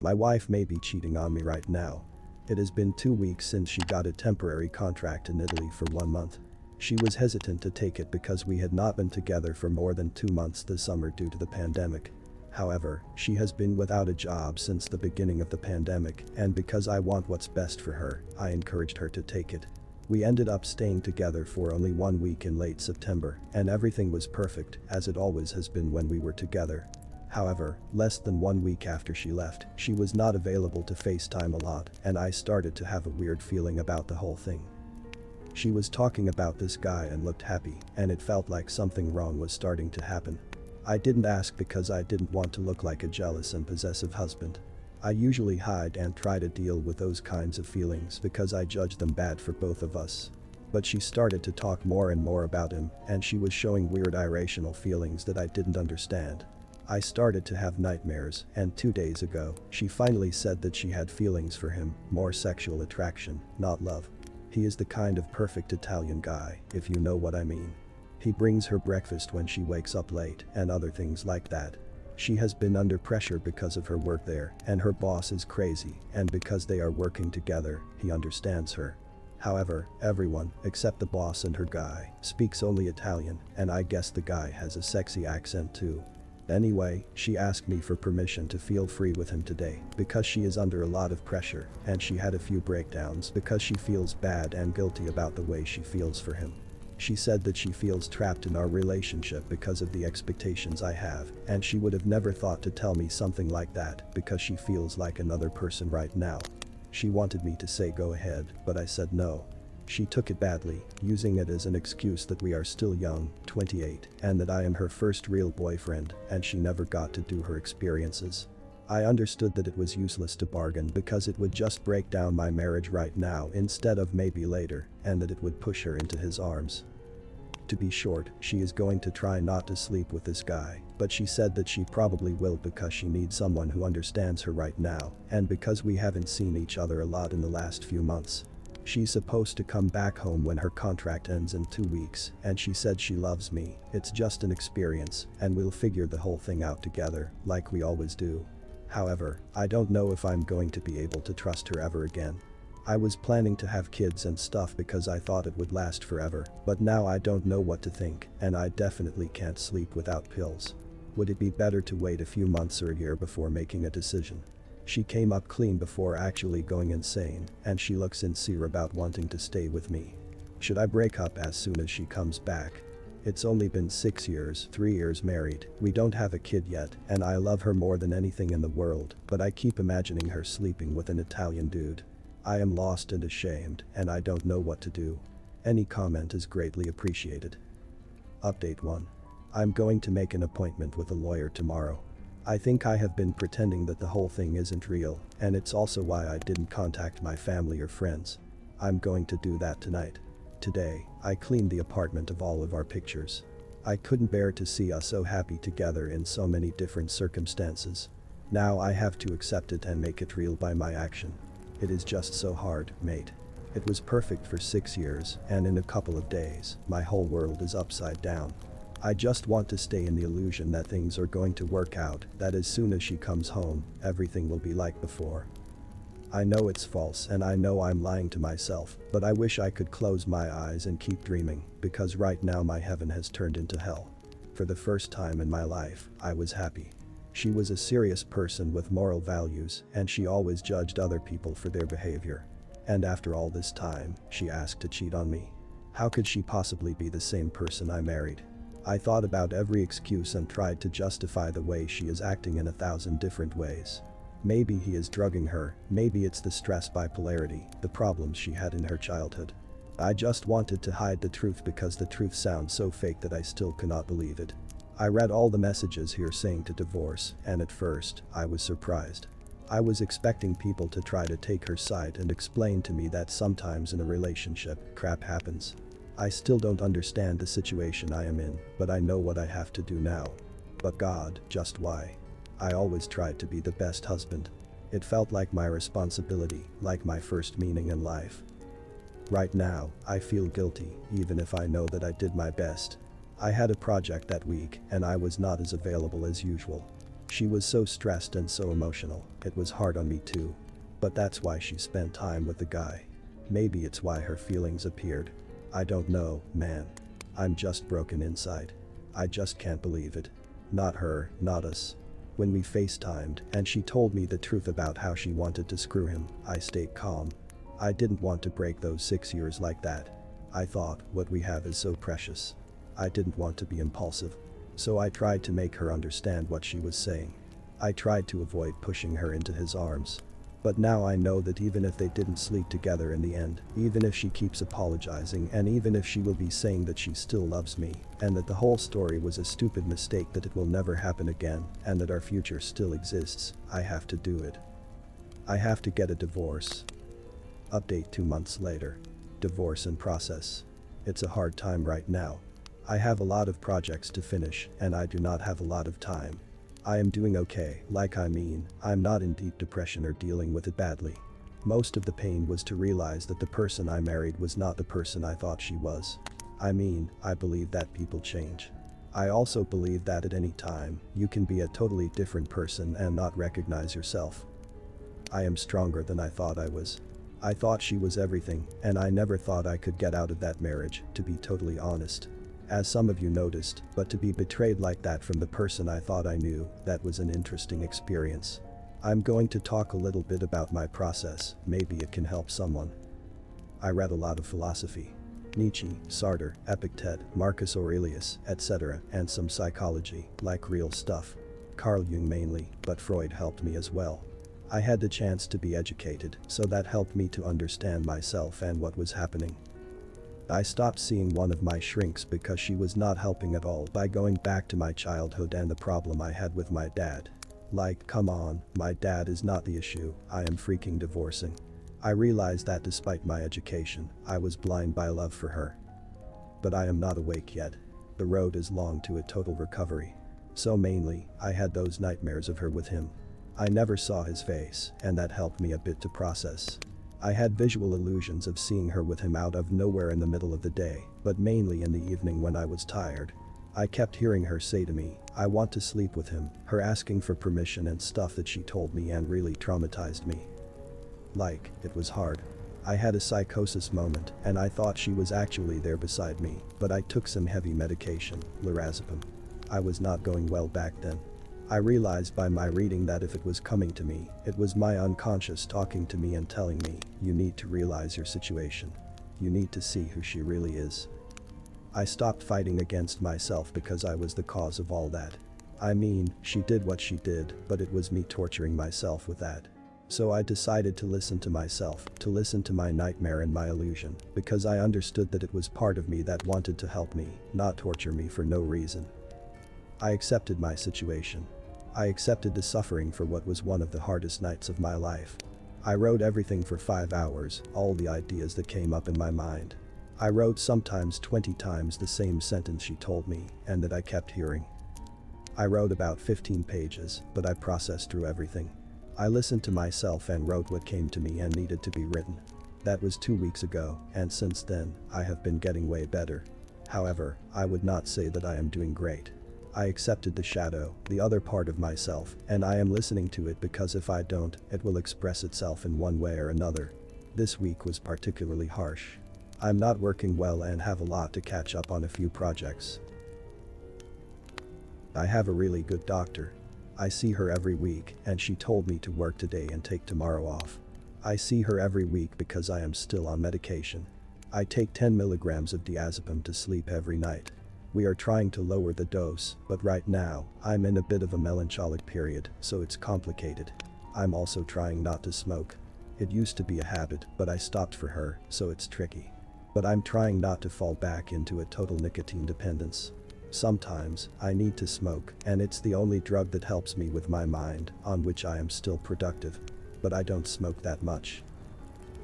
My wife may be cheating on me right now. It has been 2 weeks since she got a temporary contract in Italy for 1 month. She was hesitant to take it because we had not been together for more than 2 months this summer due to the pandemic. However, she has been without a job since the beginning of the pandemic, and because I want what's best for her, I encouraged her to take it. We ended up staying together for only 1 week in late September, and everything was perfect, as it always has been when we were together. However, less than 1 week after she left, she was not available to FaceTime a lot, and I started to have a weird feeling about the whole thing. She was talking about this guy and looked happy, and it felt like something wrong was starting to happen. I didn't ask because I didn't want to look like a jealous and possessive husband. I usually hide and try to deal with those kinds of feelings because I judge them bad for both of us. But she started to talk more and more about him, and she was showing weird irrational feelings that I didn't understand. I started to have nightmares, and 2 days ago, she finally said that she had feelings for him, more sexual attraction, not love. He is the kind of perfect Italian guy, if you know what I mean. He brings her breakfast when she wakes up late and other things like that. She has been under pressure because of her work there, and her boss is crazy, and because they are working together, he understands her. However, everyone, except the boss and her guy, speaks only Italian, and I guess the guy has a sexy accent too. Anyway, she asked me for permission to feel free with him today because she is under a lot of pressure, and she had a few breakdowns because she feels bad and guilty about the way she feels for him. She said that she feels trapped in our relationship because of the expectations I have, and she would have never thought to tell me something like that because she feels like another person right now. She wanted me to say go ahead, but I said no. She took it badly, using it as an excuse that we are still young, 28, and that I am her first real boyfriend, and she never got to do her experiences. I understood that it was useless to bargain because it would just break down my marriage right now instead of maybe later, and that it would push her into his arms. To be short, she is going to try not to sleep with this guy, but she said that she probably will because she needs someone who understands her right now, and because we haven't seen each other a lot in the last few months. She's supposed to come back home when her contract ends in 2 weeks, and she said she loves me. It's just an experience, and we'll figure the whole thing out together, like we always do. However, I don't know if I'm going to be able to trust her ever again. I was planning to have kids and stuff because I thought it would last forever, but now I don't know what to think, and I definitely can't sleep without pills. Would it be better to wait a few months or a year before making a decision? She came up clean before actually going insane, and she looks sincere about wanting to stay with me. Should I break up as soon as she comes back? It's only been 6 years, 3 years married, we don't have a kid yet, and I love her more than anything in the world, but I keep imagining her sleeping with an Italian dude. I am lost and ashamed, and I don't know what to do. Any comment is greatly appreciated. Update 1. I'm going to make an appointment with a lawyer tomorrow. I think I have been pretending that the whole thing isn't real, and it's also why I didn't contact my family or friends. I'm going to do that tonight. Today, I cleaned the apartment of all of our pictures. I couldn't bear to see us so happy together in so many different circumstances. Now I have to accept it and make it real by my action. It is just so hard, mate. It was perfect for 6 years, and in a couple of days, my whole world is upside down. I just want to stay in the illusion that things are going to work out, that as soon as she comes home, everything will be like before. I know it's false and I know I'm lying to myself, but I wish I could close my eyes and keep dreaming, because right now my heaven has turned into hell. For the first time in my life, I was happy. She was a serious person with moral values, and she always judged other people for their behavior. And after all this time, she asked to cheat on me. How could she possibly be the same person I married? I thought about every excuse and tried to justify the way she is acting in 1,000 different ways. Maybe he is drugging her, maybe it's the stress bipolarity, the problems she had in her childhood. I just wanted to hide the truth because the truth sounds so fake that I still cannot believe it. I read all the messages here saying to divorce, and at first, I was surprised. I was expecting people to try to take her side and explain to me that sometimes in a relationship, crap happens. I still don't understand the situation I am in, but I know what I have to do now. But God, just why? I always tried to be the best husband. It felt like my responsibility, like my first meaning in life. Right now, I feel guilty, even if I know that I did my best. I had a project that week, and I was not as available as usual. She was so stressed and so emotional, it was hard on me too. But that's why she spent time with the guy. Maybe it's why her feelings appeared. I don't know, man. I'm just broken inside. I just can't believe it. Not her, not us. When we FaceTimed and she told me the truth about how she wanted to screw him, I stayed calm. I didn't want to break those 6 years like that. I thought, what we have is so precious. I didn't want to be impulsive. So I tried to make her understand what she was saying. I tried to avoid pushing her into his arms. But now I know that even if they didn't sleep together in the end, even if she keeps apologizing and even if she will be saying that she still loves me, and that the whole story was a stupid mistake, that it will never happen again, and that our future still exists, I have to do it. I have to get a divorce. Update 2 months later. Divorce in process. It's a hard time right now. I have a lot of projects to finish and I do not have a lot of time. I am doing okay, I'm not in deep depression or dealing with it badly. Most of the pain was to realize that the person I married was not the person I thought she was. I believe that people change. I also believe that at any time, you can be a totally different person and not recognize yourself. I am stronger than I thought I was. I thought she was everything, and I never thought I could get out of that marriage, to be totally honest. As some of you noticed, but to be betrayed like that from the person I thought I knew, that was an interesting experience. I'm going to talk a little bit about my process, maybe it can help someone. I read a lot of philosophy. Nietzsche, Sartre, Epictet, Marcus Aurelius, etc., and some psychology, like real stuff. Carl Jung mainly, but Freud helped me as well. I had the chance to be educated, so that helped me to understand myself and what was happening. I stopped seeing one of my shrinks because she was not helping at all by going back to my childhood and the problem I had with my dad. Like, come on, my dad is not the issue, I am freaking divorcing. I realized that despite my education, I was blind by love for her. But I am not awake yet. The road is long to a total recovery. So mainly, I had those nightmares of her with him. I never saw his face, and that helped me a bit to process. I had visual illusions of seeing her with him out of nowhere in the middle of the day, but mainly in the evening when I was tired. I kept hearing her say to me, I want to sleep with him, her asking for permission and stuff that she told me and really traumatized me. Like, it was hard. I had a psychosis moment and I thought she was actually there beside me, but I took some heavy medication, lorazepam. I was not going well back then. I realized by my reading that if it was coming to me, it was my unconscious talking to me and telling me, you need to realize your situation. You need to see who she really is. I stopped fighting against myself because I was the cause of all that. She did what she did, but it was me torturing myself with that. So I decided to listen to myself, to listen to my nightmare and my illusion, because I understood that it was part of me that wanted to help me, not torture me for no reason. I accepted my situation. I accepted the suffering for what was one of the hardest nights of my life. I wrote everything for 5 hours, all the ideas that came up in my mind. I wrote sometimes 20 times the same sentence she told me, and that I kept hearing. I wrote about 15 pages, but I processed through everything. I listened to myself and wrote what came to me and needed to be written. That was 2 weeks ago, and since then, I have been getting way better. However, I would not say that I am doing great. I accepted the shadow, the other part of myself, and I am listening to it because if I don't, it will express itself in one way or another. This week was particularly harsh. I'm not working well and have a lot to catch up on a few projects. I have a really good doctor. I see her every week and she told me to work today and take tomorrow off. I see her every week because I am still on medication. I take 10 milligrams of diazepam to sleep every night. We are trying to lower the dose, but right now, I'm in a bit of a melancholic period, so it's complicated. I'm also trying not to smoke. It used to be a habit, but I stopped for her, so it's tricky. But I'm trying not to fall back into a total nicotine dependence. Sometimes, I need to smoke, and it's the only drug that helps me with my mind, on which I am still productive. But I don't smoke that much.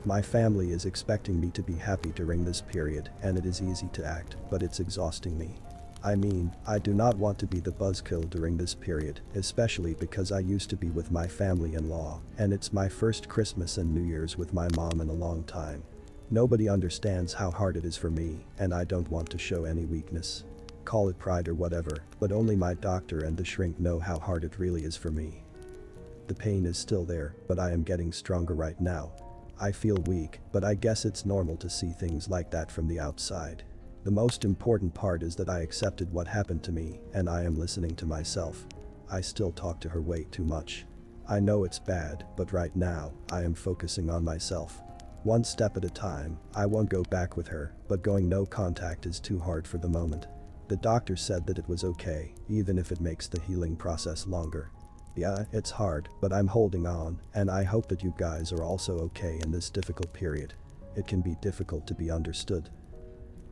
My family is expecting me to be happy during this period, and it is easy to act, but it's exhausting me. I do not want to be the buzzkill during this period, especially because I used to be with my family-in-law, and it's my first Christmas and New Year's with my mom in a long time. Nobody understands how hard it is for me, and I don't want to show any weakness. call it pride or whatever, but only my doctor and the shrink know how hard it really is for me. The pain is still there, but I am getting stronger right now. I feel weak, but I guess it's normal to see things like that from the outside. The most important part is that I accepted what happened to me, and I am listening to myself. I still talk to her way too much. I know it's bad, but right now, I am focusing on myself. One step at a time. I won't go back with her, but going no contact is too hard for the moment. The doctor said that it was okay, even if it makes the healing process longer. Yeah, it's hard, but I'm holding on, and I hope that you guys are also okay in this difficult period. It can be difficult to be understood.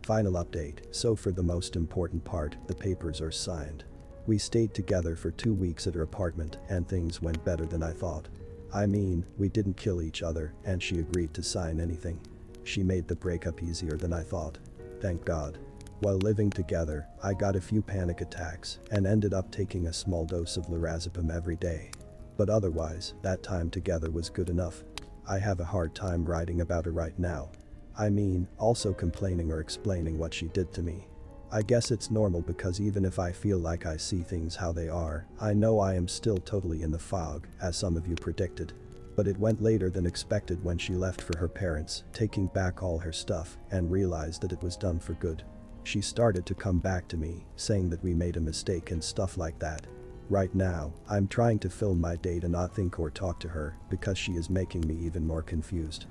Final update. So for the most important part, the papers are signed. We stayed together for 2 weeks at her apartment, and things went better than I thought. I mean, we didn't kill each other, and she agreed to sign anything. She made the breakup easier than I thought. Thank God. While living together, I got a few panic attacks and ended up taking a small dose of lorazepam every day. But otherwise, that time together was good enough. I have a hard time writing about her right now. I mean, also complaining or explaining what she did to me. I guess it's normal because even if I feel like I see things how they are, I know I am still totally in the fog, as some of you predicted. But it went later than expected when she left for her parents, taking back all her stuff, and realized that it was done for good. She started to come back to me, saying that we made a mistake and stuff like that. Right now, I'm trying to film my day to not think or talk to her because she is making me even more confused.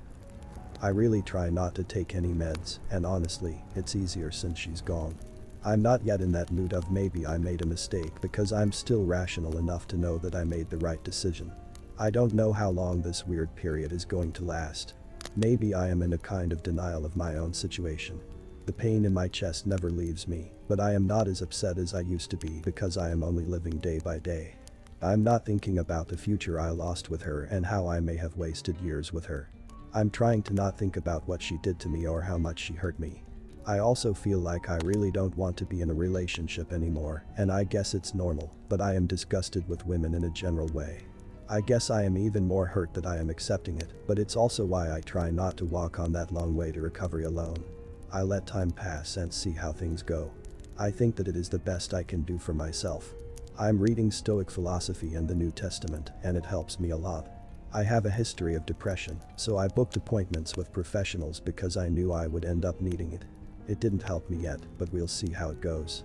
I really try not to take any meds, and honestly, it's easier since she's gone. I'm not yet in that mood of maybe I made a mistake because I'm still rational enough to know that I made the right decision. I don't know how long this weird period is going to last. Maybe I am in a kind of denial of my own situation. The pain in my chest never leaves me, but I am not as upset as I used to be because I am only living day by day. I'm not thinking about the future I lost with her and how I may have wasted years with her. I'm trying to not think about what she did to me or how much she hurt me. I also feel like I really don't want to be in a relationship anymore, and I guess it's normal, but I am disgusted with women in a general way. I guess I am even more hurt that I am accepting it, but it's also why I try not to walk on that long way to recovery alone. I let time pass and see how things go. I think that it is the best I can do for myself. I'm reading Stoic philosophy and the New Testament, and it helps me a lot. I have a history of depression, so I booked appointments with professionals because I knew I would end up needing it. It didn't help me yet, but we'll see how it goes.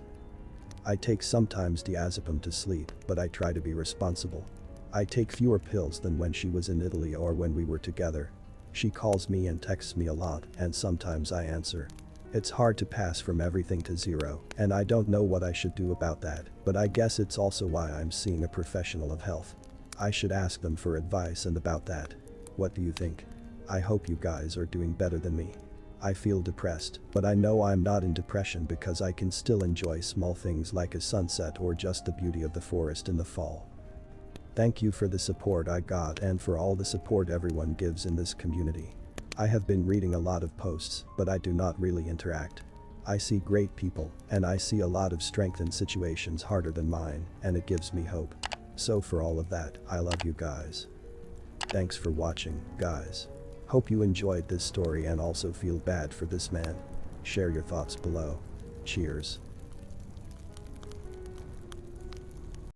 I take sometimes diazepam to sleep, but I try to be responsible. I take fewer pills than when she was in Italy or when we were together. She calls me and texts me a lot, and sometimes I answer. It's hard to pass from everything to zero, and I don't know what I should do about that, but I guess it's also why I'm seeing a professional of health. I should ask them for advice and about that. What do you think? I hope you guys are doing better than me. I feel depressed, but I know I'm not in depression because I can still enjoy small things like a sunset or just the beauty of the forest in the fall. Thank you for the support I got and for all the support everyone gives in this community. I have been reading a lot of posts, but I do not really interact. I see great people, and I see a lot of strength in situations harder than mine, and it gives me hope. So for all of that, I love you guys. Thanks for watching, guys. Hope you enjoyed this story and also feel bad for this man. Share your thoughts below. Cheers.